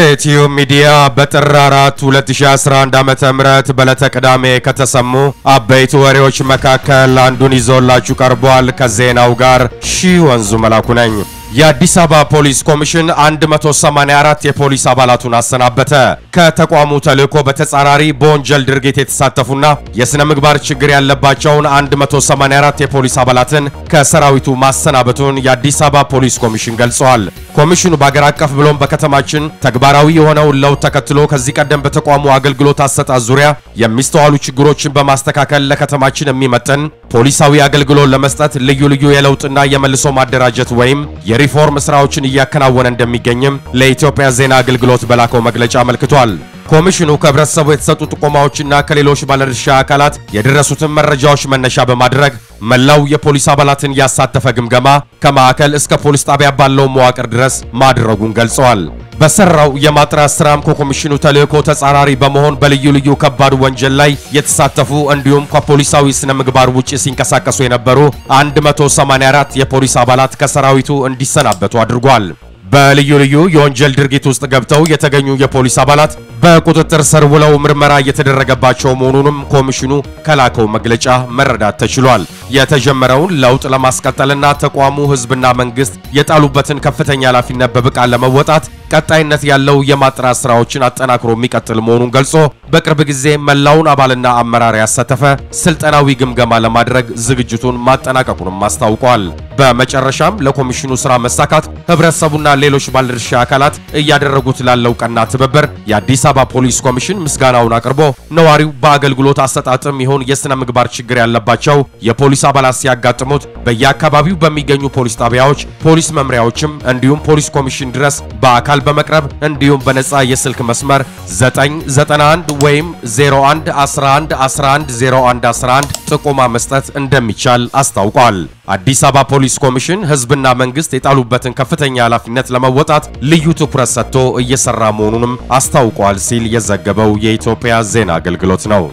የኢትዮ ሚዲያ በጥር 4 2011 ዓመተ ምህረት በዕለተ ቅዳሜ ከተሰሙ አበይት ወሬዎች መካከል አንዱን ይዞላችሁ ቀርቧል። ከዜናው ጋር ሺወንዙ መላኩ ነኝ። የአዲስ አበባ ፖሊስ ኮሚሽን 184 የፖሊስ አባላቱን አሰናበተ። ከተቋሙ ተልእኮ በተጻራሪ በወንጀል ድርጊት የተሳተፉና የሥነ ምግባር ችግር ያለባቸውን 184 የፖሊስ አባላትን ከሰራዊቱ ማሰናበቱን የአዲስ አበባ ፖሊስ ኮሚሽን ገልጿል። ኮሚሽኑ በአገር አቀፍ ብሎም በከተማችን ተግባራዊ የሆነው ለውጥ ተከትሎ ከዚህ ቀደም በተቋሙ አገልግሎት አሰጣጥ ዙሪያ የሚስተዋሉ ችግሮችን በማስተካከል ለከተማችን የሚመጥን ፖሊሳዊ አገልግሎት ለመስጠት ልዩ ልዩ የለውጥና የመልሶ ማደራጀት ወይም የሪፎርም ስራዎችን እያከናወነ እንደሚገኝም ለኢትዮጵያ ዜና አገልግሎት በላከው መግለጫ አመልክቷል። ኮሚሽኑ ከህብረተሰቡ የተሰጡ ጥቆማዎችና ከሌሎች ባለድርሻ አካላት የደረሱትን መረጃዎች መነሻ በማድረግ መላው የፖሊስ አባላትን ያሳተፈ ግምገማ ከማዕከል እስከ ፖሊስ ጣቢያ ባለው መዋቅር ድረስ ማድረጉን ገልጸዋል። በሰራው የማጥራት ስራም ከኮሚሽኑ ተልእኮ ተጻራሪ በመሆን በልዩ ልዩ ከባድ ወንጀል ላይ የተሳተፉ እንዲሁም ከፖሊሳዊ ስነ ምግባር ውጪ ሲንቀሳቀሱ የነበሩ 184 የፖሊስ አባላት ከሰራዊቱ እንዲሰናበቱ አድርጓል። በልዩ ልዩ የወንጀል ድርጊት ውስጥ ገብተው የተገኙ የፖሊስ አባላት በቁጥጥር ስር ውለው ምርመራ እየተደረገባቸው መሆኑንም ኮሚሽኑ ከላከው መግለጫ መረዳት ተችሏል። የተጀመረውን ለውጥ ለማስቀጠልና ተቋሙ ህዝብና መንግስት የጣሉበትን ከፍተኛ ኃላፊነት በብቃት ለመወጣት ቀጣይነት ያለው የማጥራት ስራዎችን አጠናክሮ የሚቀጥል መሆኑን ገልጾ በቅርብ ጊዜ መላውን አባልና አመራር ያሳተፈ ስልጠናዊ ግምገማ ለማድረግ ዝግጅቱን ማጠናቀቁንም አስታውቋል። በመጨረሻም ለኮሚሽኑ ስራ መሳካት ህብረተሰቡና ሌሎች ባለድርሻ አካላት እያደረጉት ላለው ቀና ትብብር የአዲስ አበባ ፖሊስ ኮሚሽን ምስጋናውን አቅርቦ ነዋሪው በአገልግሎት አሰጣጥም ይሁን የሥነ ምግባር ችግር ያለባቸው የፖሊስ አባላት ሲያጋጥሙት በየአካባቢው በሚገኙ ፖሊስ ጣቢያዎች፣ ፖሊስ መምሪያዎችም እንዲሁም ፖሊስ ኮሚሽን ድረስ በአካል በመቅረብ እንዲሁም በነፃ የስልክ መስመር 991 ወይም 01 11 11 01 11 ጥቆማ መስጠት እንደሚቻል አስታውቋል። አዲስ አበባ ፖሊስ ኮሚሽን ህዝብና መንግስት የጣሉበትን ከፍተኛ ኃላፊነት ለመወጣት ልዩ ትኩረት ሰጥቶ እየሰራ መሆኑንም አስታውቋል ሲል የዘገበው የኢትዮጵያ ዜና አገልግሎት ነው።